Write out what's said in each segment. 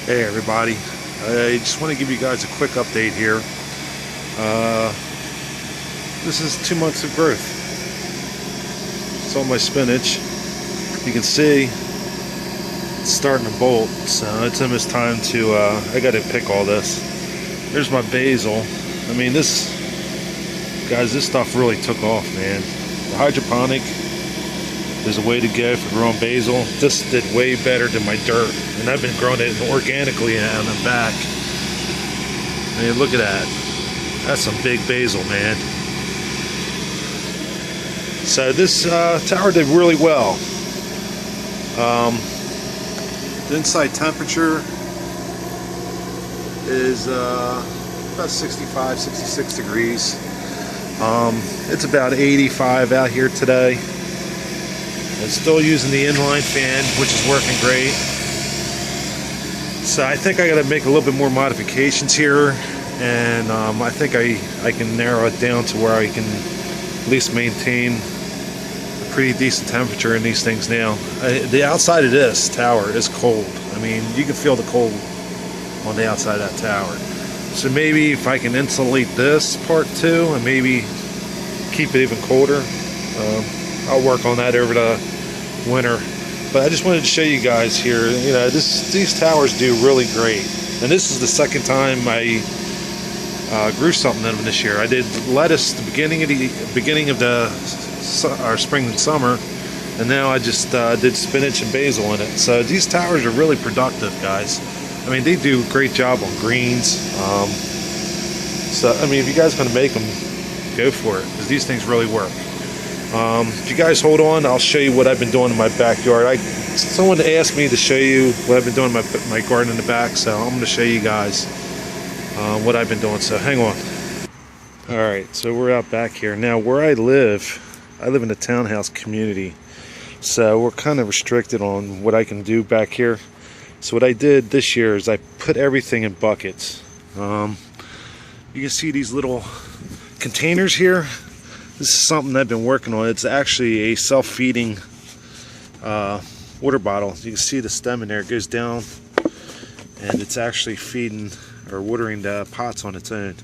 Hey everybody, I just want to give you guys a quick update here. This is 2 months of growth. It's all my spinach. You can see it's starting to bolt, so it's almost time to, I got to pick all this. There's my basil. I mean, this stuff really took off, man. The hydroponic is a way to go for growing basil. This did way better than my dirt, and I've been growing it organically on the back. I mean, look at that. That's some big basil, man. So this tower did really well. The inside temperature is about 65, 66 degrees. It's about 85 out here today. I'm still using the inline fan, which is working great. So I think I got to make a little bit more modifications here, and I think I can narrow it down to where I can at least maintain a pretty decent temperature in these things now. The outside of this tower is cold. I mean, you can feel the cold on the outside of that tower. So maybe if I can insulate this part too, and maybe keep it even colder, I'll work on that over the winter. But I just wanted to show you guys here, you know, these towers do really great. And this is the second time I grew something in them this year. I did lettuce the beginning of the spring and summer, and now I just did spinach and basil in it. So these towers are really productive, guys. I mean, they do a great job on greens. So I mean, if you guys are going to make them, go for it, because these things really work. If you guys hold on, I'll show you what I've been doing in my backyard. Someone asked me to show you what I've been doing in my garden in the back, so I'm going to show you guys what I've been doing. So hang on. Alright, so we're out back here. Now where I live in a townhouse community, so we're kind of restricted on what I can do back here. So what I did this year is I put everything in buckets. You can see these little containers here. This is something I've been working on. It's actually a self-feeding water bottle. You can see the stem in there. It goes down, and it's actually feeding or watering the pots on its own.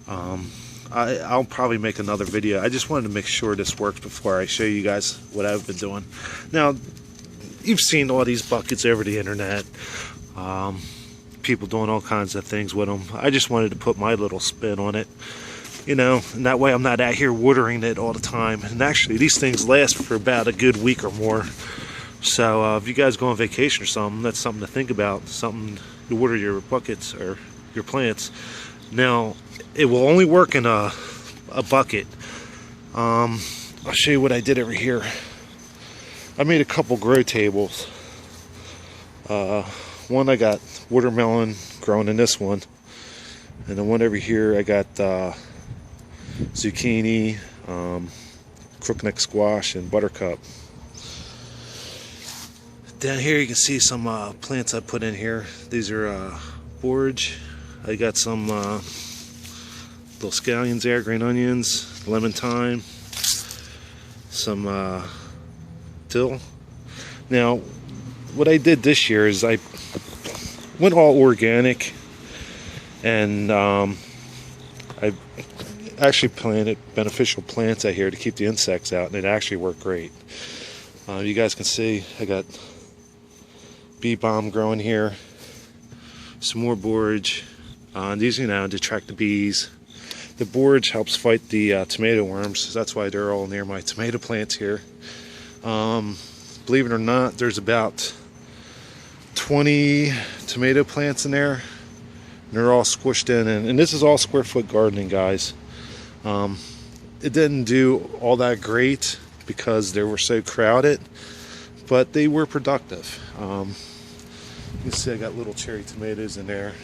I'll probably make another video. I just wanted to make sure this works before I show you guys what I've been doing. Now, you've seen all these buckets over the internet. People doing all kinds of things with them. I just wanted to put my little spin on it. You know, and that way I'm not out here watering it all the time. And actually, these things last for about a good week or more. So if you guys go on vacation or something, that's something to think about. Something to water your buckets or your plants. Now, it will only work in a bucket. I'll show you what I did over here. I made a couple grow tables. One I got watermelon growing in this one. And the one over here I got zucchini, crookneck squash, and buttercup. Down here you can see some plants I put in here. These are borage. I got some little scallions there, green onions, lemon thyme, some dill. Now what I did this year is I went all organic, and I actually planted beneficial plants out here to keep the insects out, and it actually worked great. You guys can see I got bee balm growing here, some more borage. These, you know, to attract the bees. The borage helps fight the tomato worms. That's why they're all near my tomato plants here. Believe it or not, there's about 20 tomato plants in there. And they're all squished in, and this is all square foot gardening, guys. It didn't do all that great because they were so crowded, but they were productive. You can see I got little cherry tomatoes in there.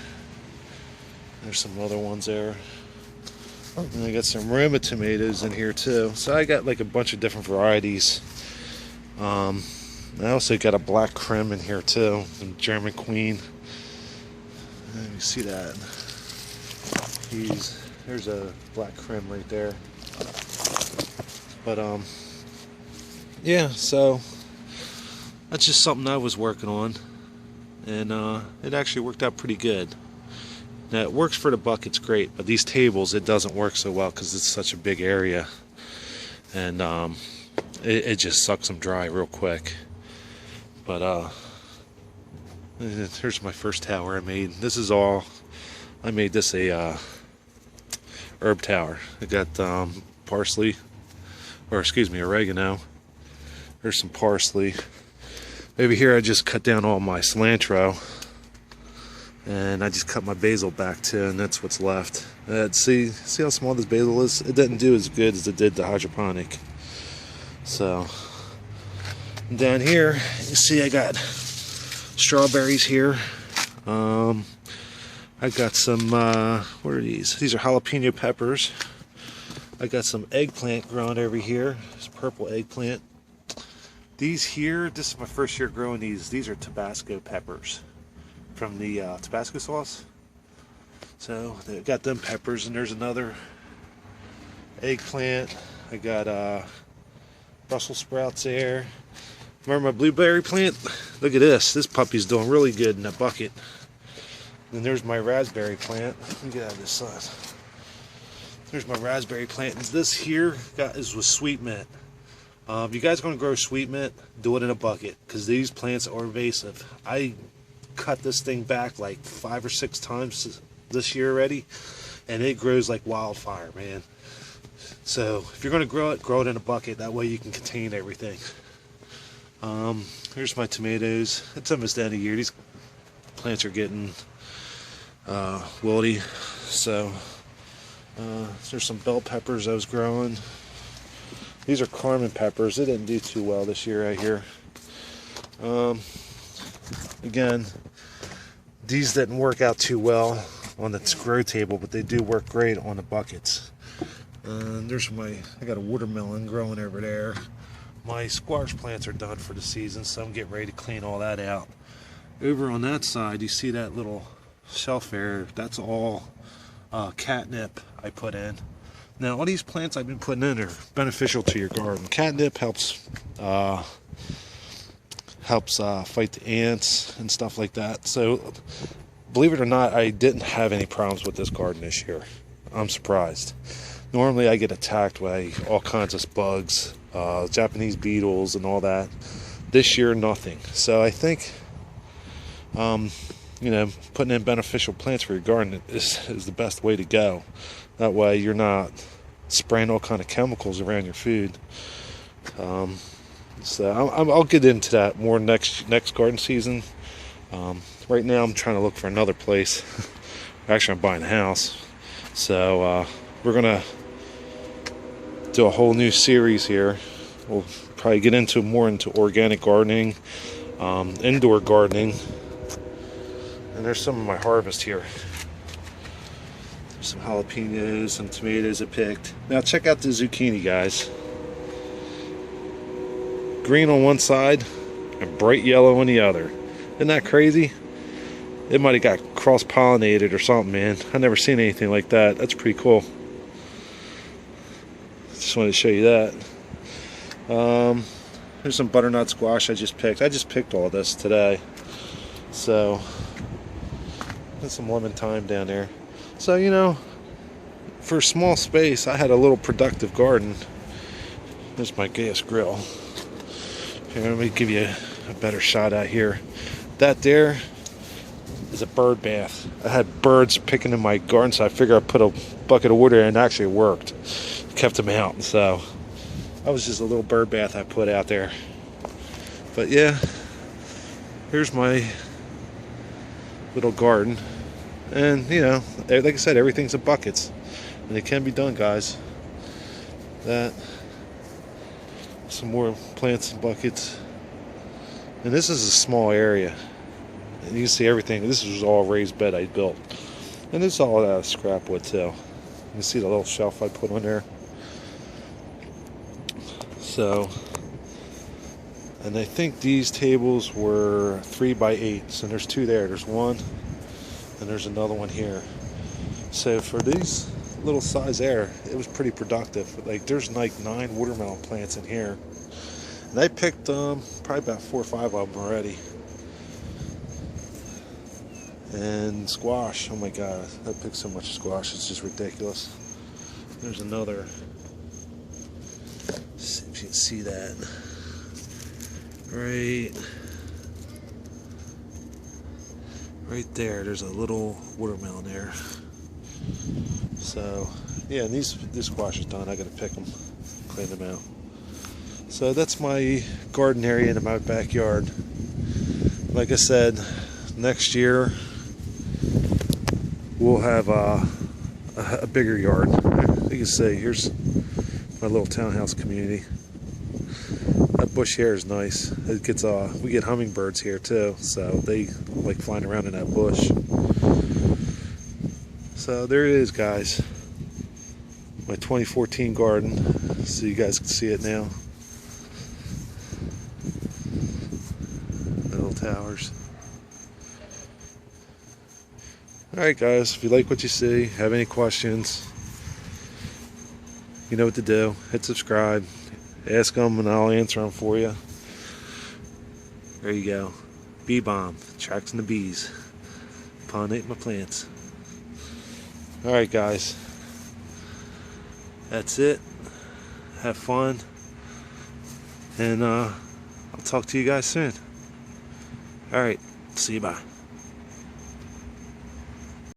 There's some other ones there. And I got some Roma tomatoes in here too. So I got like a bunch of different varieties. I also got a black creme in here too, some German Queen. Let me see that. There's a black creme right there. But yeah, so that's just something I was working on. and it actually worked out pretty good. Now it works for the buckets great, but these tables it doesn't work so well because it's such a big area, and it just sucks them dry real quick. But here's my first tower I made. This is all I made this a herb tower. I got parsley, or excuse me, oregano. There's some parsley. Over here I just cut down all my cilantro, and I just cut my basil back too, and that's what's left. See how small this basil is? It didn't do as good as it did the hydroponic. So down here you see I got strawberries here. I got some what are these? These are jalapeno peppers. I got some eggplant growing over here. This purple eggplant. These here, this is my first year growing these. These are Tabasco peppers from the Tabasco sauce. So I got them peppers, and there's another eggplant. I got Brussels sprouts there. Remember my blueberry plant? Look at this. This puppy's doing really good in that bucket. And there's my raspberry plant. Let me get out of this side. There's my raspberry plant. And this here is with sweet mint. If you guys are going to grow sweet mint, do it in a bucket, because these plants are invasive. I cut this thing back like 5 or 6 times this year already, and it grows like wildfire, man. So if you're going to grow it in a bucket. That way you can contain everything. Here's my tomatoes. It's almost the end of the year. These plants are getting wilty. So there's some bell peppers I was growing. These are Carmen peppers. They didn't do too well this year right here. Again, these didn't work out too well on the grow table, but they do work great on the buckets. There's I got a watermelon growing over there. My squash plants are done for the season, so I'm getting ready to clean all that out. Over on that side, you see that little shelf there. That's all catnip I put in. Now, all these plants I've been putting in are beneficial to your garden. Catnip helps fight the ants and stuff like that. So, believe it or not, I didn't have any problems with this garden this year. I'm surprised. Normally, I get attacked by all kinds of bugs, Japanese beetles, and all that. This year, nothing. So, I think, putting in beneficial plants for your garden is the best way to go. That way, you're not spraying all kind of chemicals around your food. So I'll get into that more next garden season. Right now I'm trying to look for another place. Actually, I'm buying a house, so we're gonna do a whole new series here. We'll probably get more into organic gardening, indoor gardening, and there's some of my harvest here. Some jalapenos, some tomatoes I picked. Now check out the zucchini, guys. Green on one side and bright yellow on the other. Isn't that crazy? It might have got cross-pollinated or something, man. I've never seen anything like that. That's pretty cool. Just wanted to show you that. There's some butternut squash I just picked. I just picked all this today. So, there's some lemon thyme down there. So, for a small space, I had a little productive garden. There's my gas grill. Here, let me give you a better shot out here. That there is a bird bath. I had birds picking in my garden, so I figured I'd put a bucket of water in, and it actually worked. Kept them out. So, that was just a little bird bath I put out there. But yeah, here's my little garden. And, like I said, everything's in buckets. And it can be done, guys. Some more plants in buckets. And this is a small area. And you can see everything. This was all raised bed I built. And it's all out of scrap wood, too. You can see the little shelf I put on there. So, and I think these tables were 3x8. And there's 2 there. There's one. And there's another one here. So for these little size there, it was pretty productive. Like there's like 9 watermelon plants in here, and I picked probably about 4 or 5 of them already. And squash. Oh my god, I picked so much squash, it's just ridiculous. There's another. See if you can see that. Right there, there's a little watermelon there. So, yeah, and this squash is done. I gotta pick them, clean them out. So that's my garden area in my backyard. Like I said, next year we'll have a bigger yard. You can see, here's my little townhouse community. That bush here is nice. It gets we get hummingbirds here too, so they like flying around in that bush. So there it is, guys. My 2014 garden. So you guys can see it now. Little towers. Alright guys, if you like what you see, have any questions, you know what to do. Hit subscribe, ask them and I'll answer them for you. There you go. Bee Bomb, attracting the bees. Pollinate my plants. Alright guys, that's it. Have fun. And I'll talk to you guys soon. Alright, see you, bye.